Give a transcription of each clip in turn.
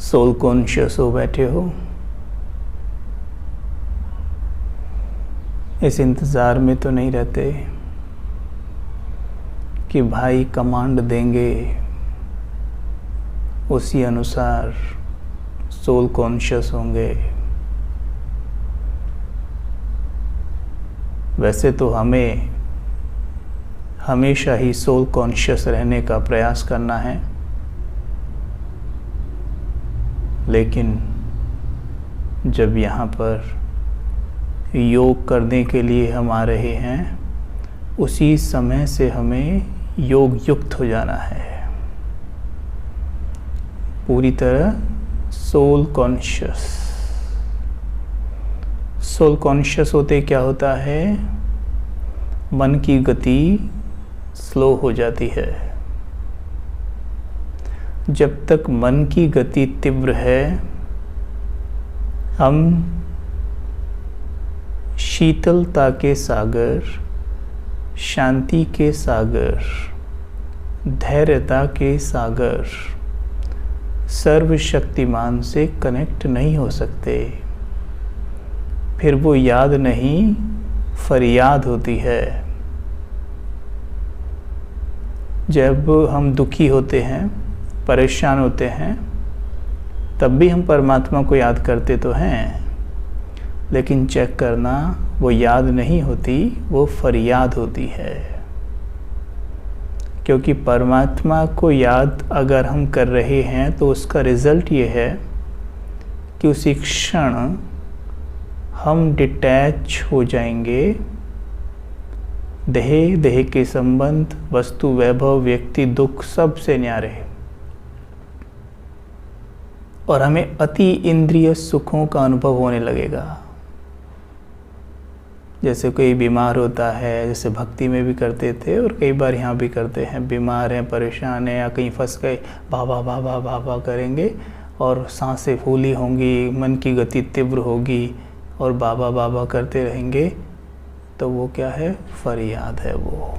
Soul conscious हो बैठे हो। इस इंतज़ार में तो नहीं रहते कि भाई कमांड देंगे उसी अनुसार सोल कॉन्शियस होंगे। वैसे तो हमें हमेशा ही सोल कॉन्शियस रहने का प्रयास करना है, लेकिन जब यहाँ पर योग करने के लिए हम आ रहे हैं, उसी समय से हमें योग युक्त हो जाना है, पूरी तरह सोल कॉन्शियस। सोल कॉन्शियस होते क्या होता है, मन की गति स्लो हो जाती है। जब तक मन की गति तीव्र है, हम शीतलता के सागर, शांति के सागर, धैर्यता के सागर, सर्वशक्तिमान से कनेक्ट नहीं हो सकते। फिर वो याद नहीं, फरियाद होती है। जब हम दुखी होते हैं, परेशान होते हैं, तब भी हम परमात्मा को याद करते तो हैं, लेकिन चेक करना, वो याद नहीं होती, वो फरियाद होती है। क्योंकि परमात्मा को याद अगर हम कर रहे हैं तो उसका रिज़ल्ट ये है कि उसी क्षण हम डिटैच हो जाएंगे देह के संबंध, वस्तु, वैभव, व्यक्ति, दुख, सब से न्यारे, और हमें अति इंद्रिय सुखों का अनुभव होने लगेगा। जैसे कोई बीमार होता है, जैसे भक्ति में भी करते थे और कई बार यहाँ भी करते हैं, बीमार हैं, परेशान हैं या कहीं फंस गए, बाबा बाबा बाबा करेंगे और सांसें फूली होंगी, मन की गति तीव्र होगी और बाबा बाबा करते रहेंगे, तो वो क्या है, फरियाद है। वो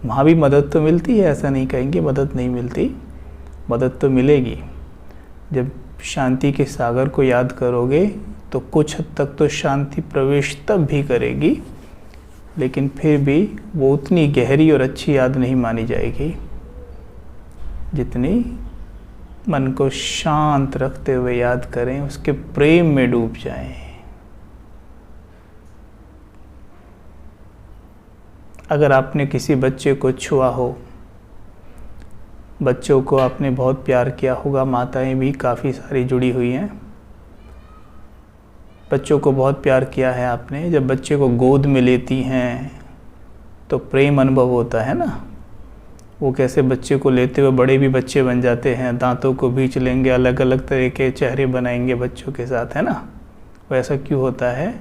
वहाँ भी मदद तो मिलती है, ऐसा नहीं कहेंगे मदद नहीं मिलती, मदद तो मिलेगी। जब शांति के सागर को याद करोगे तो कुछ हद तक तो शांति प्रवेश तब भी करेगी, लेकिन फिर भी वो उतनी गहरी और अच्छी याद नहीं मानी जाएगी जितनी मन को शांत रखते हुए याद करें, उसके प्रेम में डूब जाएं। अगर आपने किसी बच्चे को छुआ हो, बच्चों को आपने बहुत प्यार किया होगा, माताएं भी काफ़ी सारी जुड़ी हुई हैं, बच्चों को बहुत प्यार किया है आपने, जब बच्चे को गोद में लेती हैं तो प्रेम अनुभव होता है ना। वो कैसे बच्चे को लेते हुए बड़े भी बच्चे बन जाते हैं, दांतों को बीच लेंगे, अलग अलग तरह के चेहरे बनाएंगे बच्चों के साथ, है ना। वो ऐसा क्यों होता है,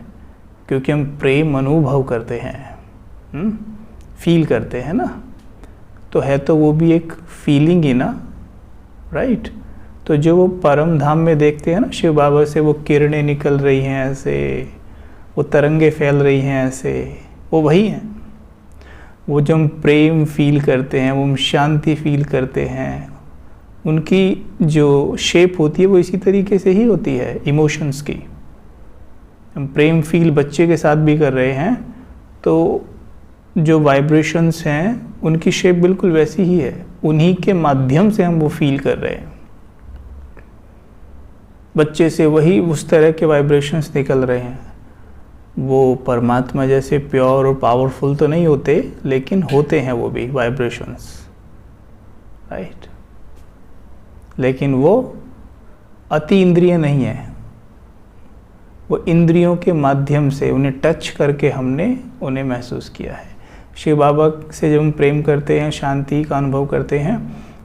क्योंकि हम प्रेम अनुभव करते हैं, फील करते हैं ना। तो है तो वो भी एक फीलिंग ही ना, राइट। तो जो वो परम धाम में देखते हैं ना, शिव बाबा से वो किरणें निकल रही हैं ऐसे, वो तरंगे फैल रही हैं ऐसे, वो वही हैं। वो जो हम प्रेम फील करते हैं, वो हम शांति फील करते हैं, उनकी जो शेप होती है वो इसी तरीके से ही होती है इमोशंस की। हम प्रेम फील बच्चे के साथ भी कर रहे हैं, तो जो वाइब्रेशंस हैं उनकी शेप बिल्कुल वैसी ही है, उन्हीं के माध्यम से हम वो फील कर रहे हैं। बच्चे से वही उस तरह के वाइब्रेशंस निकल रहे हैं। वो परमात्मा जैसे प्योर और पावरफुल तो नहीं होते, लेकिन होते हैं वो भी वाइब्रेशंस, राइट। लेकिन वो अति इंद्रिय नहीं है, वो इंद्रियों के माध्यम से उन्हें टच करके हमने उन्हें महसूस किया है। शिव बाबा से जब हम प्रेम करते हैं, शांति का अनुभव करते हैं,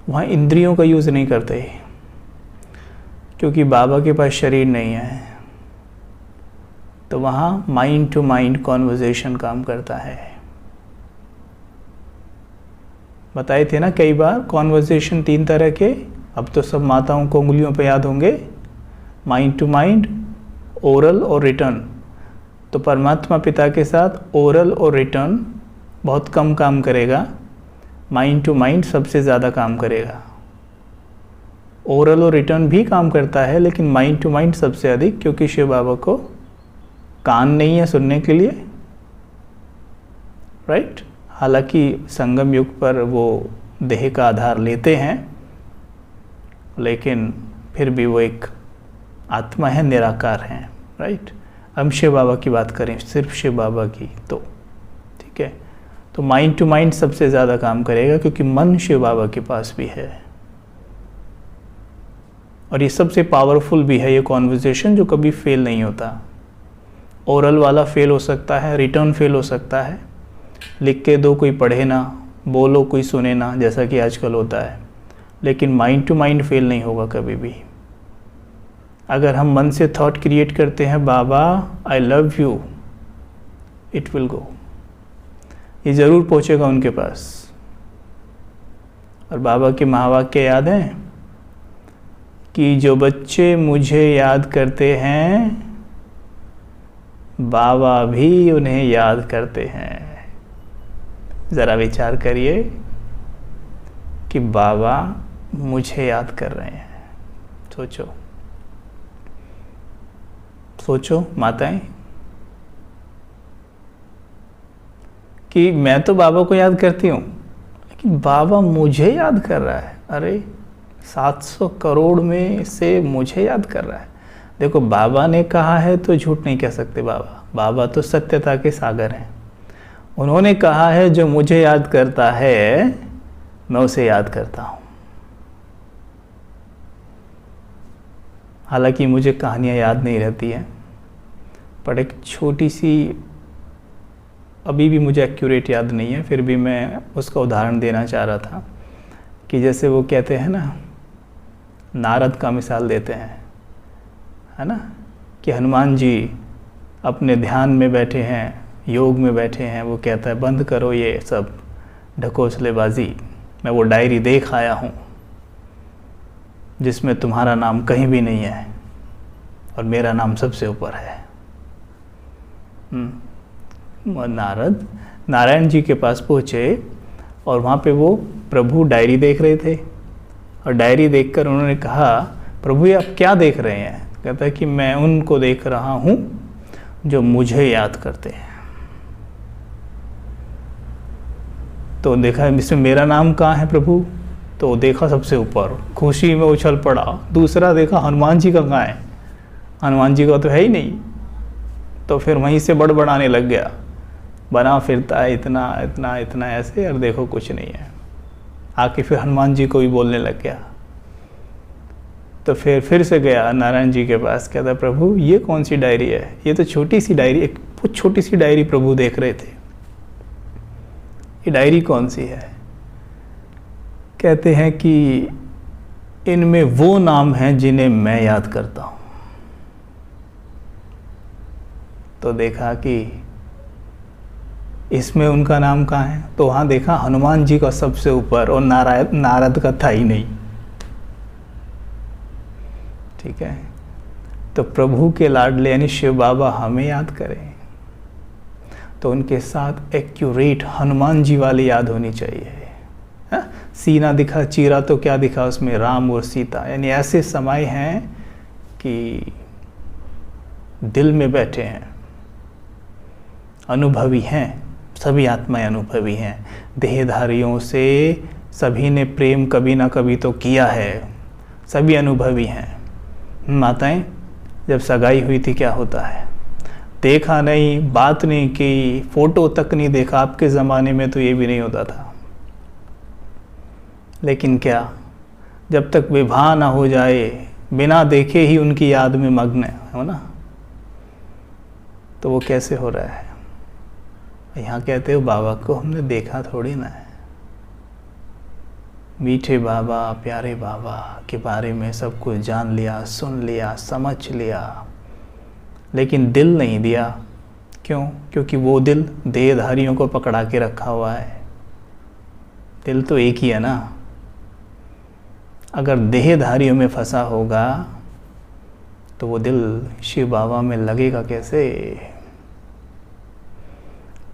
वहाँ इंद्रियों का यूज़ नहीं करते, क्योंकि बाबा के पास शरीर नहीं है। तो वहाँ माइंड टू माइंड कॉन्वर्जेशन काम करता है। बताए थे ना कई बार, कॉन्वर्जेशन 3 तरह के, अब तो सब माताओं को उंगलियों पे याद होंगे। माइंड टू माइंड, ओरल और रिटर्न। तो परमात्मा पिता के साथ ओरल और रिटर्न बहुत कम काम करेगा, माइंड टू माइंड सबसे ज़्यादा काम करेगा। ओरल और रिटर्न भी काम करता है, लेकिन माइंड टू माइंड सबसे अधिक, क्योंकि शिव बाबा को कान नहीं है सुनने के लिए, राइट। हालांकि संगम युग पर वो देह का आधार लेते हैं, लेकिन फिर भी वो एक आत्मा है, निराकार हैं, राइट। हम शिव बाबा की बात करें, सिर्फ शिव बाबा की, तो ठीक है। तो माइंड टू माइंड सबसे ज़्यादा काम करेगा, क्योंकि मन शिव बाबा के पास भी है, और ये सबसे पावरफुल भी है ये कॉन्वर्सेशन, जो कभी फेल नहीं होता। ओरल वाला फेल हो सकता है, रिटर्न फेल हो सकता है, लिख के दो कोई पढ़े ना, बोलो कोई सुने ना, जैसा कि आजकल होता है, लेकिन माइंड टू माइंड फेल नहीं होगा कभी भी। अगर हम मन से थॉट क्रिएट करते हैं, बाबा I love you, it will go, ये ज़रूर पहुँचेगा उनके पास। और बाबा के महावाक्य याद हैं कि जो बच्चे मुझे याद करते हैं, बाबा भी उन्हें याद करते हैं। ज़रा विचार करिए कि बाबा मुझे याद कर रहे हैं। सोचो सोचो माताएं, कि मैं तो बाबा को याद करती हूँ, लेकिन बाबा मुझे याद कर रहा है। अरे 700 करोड़ में से मुझे याद कर रहा है। देखो, बाबा ने कहा है तो झूठ नहीं कह सकते। बाबा तो सत्यता के सागर हैं। उन्होंने कहा है जो मुझे याद करता है मैं उसे याद करता हूँ। हालांकि मुझे कहानियाँ याद नहीं रहती हैं, पर एक छोटी सी, अभी भी मुझे एक्यूरेट याद नहीं है, फिर भी मैं उसका उदाहरण देना चाह रहा था कि जैसे वो कहते हैं ना, नारद का मिसाल देते हैं, है ना, कि हनुमान जी अपने ध्यान में बैठे हैं, योग में बैठे हैं। वो कहता है बंद करो ये सब ढकोसलेबाजी, मैं वो डायरी देख आया हूँ जिसमें तुम्हारा नाम कहीं भी नहीं है और मेरा नाम सबसे ऊपर है। नारद नारायण जी के पास पहुँचे और वहाँ पे वो प्रभु डायरी देख रहे थे, और डायरी देखकर उन्होंने कहा, प्रभु ये आप क्या देख रहे हैं? कहता है कि मैं उनको देख रहा हूँ जो मुझे याद करते हैं। तो देखा इसमें मेरा नाम कहाँ है प्रभु? तो देखा सबसे ऊपर, खुशी में उछल पड़ा। दूसरा देखा हनुमान जी का कहाँ है? हनुमान जी का तो है ही नहीं। तो फिर वहीं से बड़बड़ाने लग गया, बना फिरता है इतना इतना इतना ऐसे, और देखो कुछ नहीं है। आके फिर हनुमान जी को भी बोलने लग गया। तो फिर से गया नारायण जी के पास, कहता प्रभु ये कौन सी डायरी है? ये तो छोटी सी डायरी, एक बहुत छोटी सी डायरी प्रभु देख रहे थे, ये डायरी कौन सी है? कहते हैं कि इनमें वो नाम हैं जिन्हें मैं याद करता हूँ। तो देखा कि इसमें उनका नाम कहाँ है? तो वहाँ देखा हनुमान जी का सबसे ऊपर, और नारद का था ही नहीं। ठीक है, तो प्रभु के लाडले यानी शिव बाबा हमें याद करें तो उनके साथ एक्यूरेट हनुमान जी वाली याद होनी चाहिए। हा? सीना दिखा चीरा तो क्या दिखा उसमें? राम और सीता। यानी ऐसे समय हैं कि दिल में बैठे हैं, अनुभवी हैं, सभी आत्माएं अनुभवी हैं। देहधारियों से सभी ने प्रेम कभी ना कभी तो किया है, सभी अनुभवी हैं। माताएं, जब सगाई हुई थी क्या होता है? देखा नहीं, बात नहीं की, फोटो तक नहीं देखा। आपके ज़माने में तो ये भी नहीं होता था। लेकिन क्या, जब तक विवाह ना हो जाए, बिना देखे ही उनकी याद में मग्न हो ना, तो वो कैसे हो रहा है? यहाँ कहते हो बाबा को हमने देखा थोड़ी ना है। मीठे बाबा, प्यारे बाबा के बारे में सब कुछ जान लिया, सुन लिया, समझ लिया, लेकिन दिल नहीं दिया। क्यों? क्योंकि वो दिल देहधारियों को पकड़ा के रखा हुआ है। दिल तो एक ही है ना। अगर देहधारियों में फंसा होगा तो वो दिल शिव बाबा में लगेगा कैसे?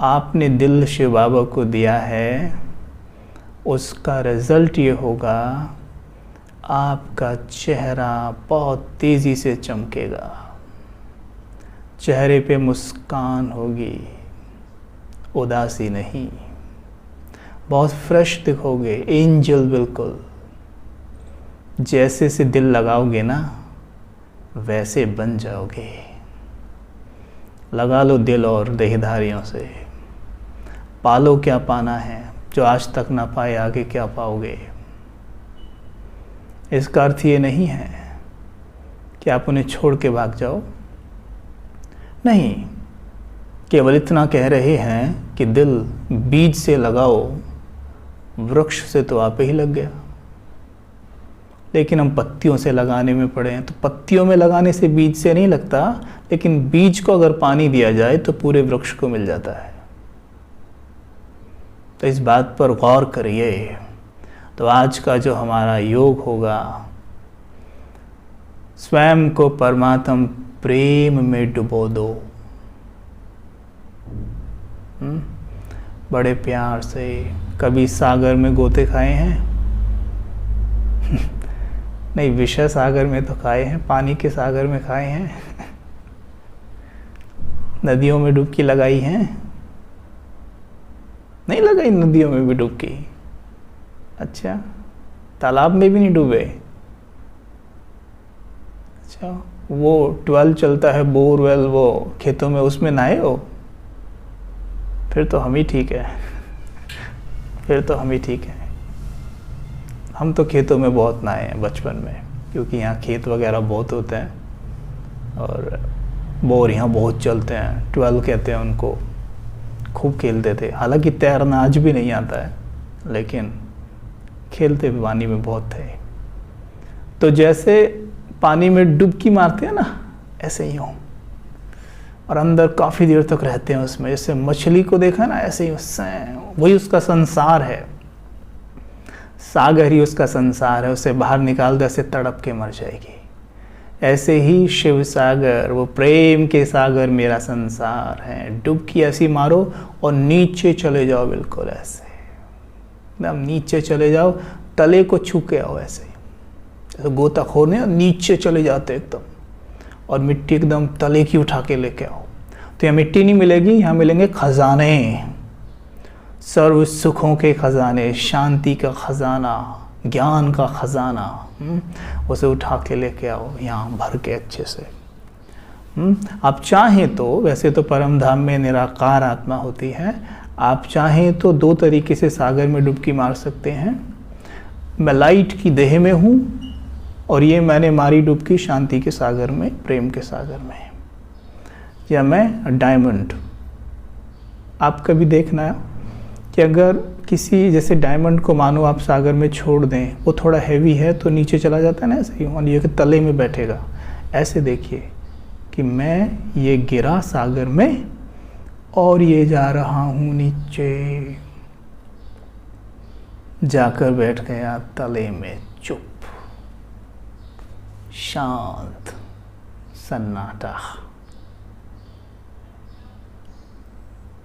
आपने दिल शिव बाबा को दिया है, उसका रिज़ल्ट ये होगा आपका चेहरा बहुत तेज़ी से चमकेगा, चेहरे पे मुस्कान होगी, उदासी नहीं। बहुत फ्रेश दिखोगे, एंजल बिल्कुल। जैसे से दिल लगाओगे ना वैसे बन जाओगे। लगा लो दिल और देहधारियों से, पालो क्या पाना है, जो आज तक ना पाए आगे क्या पाओगे। इसका अर्थ ये नहीं है कि आप उन्हें छोड़ के भाग जाओ, नहीं, केवल इतना कह रहे हैं कि दिल बीज से लगाओ, वृक्ष से तो आप ही लग गया। लेकिन हम पत्तियों से लगाने में पड़े हैं, तो पत्तियों में लगाने से बीज से नहीं लगता, लेकिन बीज को अगर पानी दिया जाए तो पूरे वृक्ष को मिल जाता है। तो इस बात पर गौर करिए। तो आज का जो हमारा योग होगा, स्वयं को परमात्म प्रेम में डुबो दो। बड़े प्यार से। कभी सागर में गोते खाए हैं? नहीं, विषय सागर में तो खाए हैं, पानी के सागर में खाए हैं? नदियों में डुबकी लगाई हैं? नहीं लगाई नदियों में भी डुबकी? अच्छा, तालाब में भी नहीं डूबे? अच्छा, वो ट्वेल चलता है, बोरवेल, वो खेतों में, उसमें नहाए हो? फिर तो हम ही ठीक है, फिर तो हम ही ठीक है। हम तो खेतों में बहुत नहाए हैं बचपन में, क्योंकि यहाँ खेत वगैरह बहुत होते हैं और बोर यहाँ बहुत चलते हैं, ट्वेल कहते हैं उनको। खूब खेलते थे, हालांकि तैरना आज भी नहीं आता है, लेकिन खेलते भी पानी में बहुत थे। तो जैसे पानी में डुबकी मारते हैं ना, ऐसे ही हो, और अंदर काफ़ी देर तक रहते हैं उसमें। जैसे मछली को देखा ना, ऐसे ही उससे, वही उसका संसार है, सागर ही उसका संसार है। उसे बाहर निकाल दे, ऐसे तड़प के मर जाएगी। ऐसे ही शिव सागर, वो प्रेम के सागर मेरा संसार है। डुबकी ऐसी मारो और नीचे चले जाओ, बिल्कुल ऐसे एकदम नीचे चले जाओ, तले को छू के आओ। ऐसे ही जैसे गोताखोर ने नीचे चले जाते एकदम, और मिट्टी एकदम तले की उठा के लेके आओ। तो यहाँ मिट्टी नहीं मिलेगी, यहाँ मिलेंगे खजाने, सर्व सुखों के खजाने, शांति का खजाना, ज्ञान का खजाना। उसे उठा के लेके आओ यहाँ भर के अच्छे से। आप चाहें तो, वैसे तो परम धाम में निराकार आत्मा होती है, आप चाहें तो दो तरीके से सागर में डुबकी मार सकते हैं। मैं लाइट की देह में हूँ और ये मैंने मारी डुबकी शांति के सागर में, प्रेम के सागर में। या मैं डायमंड, आप कभी देखना कि अगर किसी, जैसे डायमंड को मानो आप सागर में छोड़ दें, वो थोड़ा हैवी है तो नीचे चला जाता है ना, ऐसे ही, और ये कि तले में बैठेगा। ऐसे देखिए कि मैं ये गिरा सागर में और ये जा रहा हूँ नीचे, जाकर बैठ गया तले में, चुप, शांत, सन्नाटा,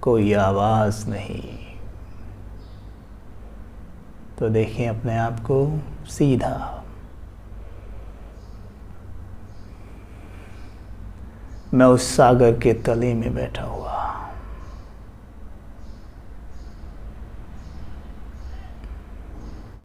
कोई आवाज नहीं। तो देखें अपने आप को सीधा, मैं उस सागर के तले में बैठा हुआ,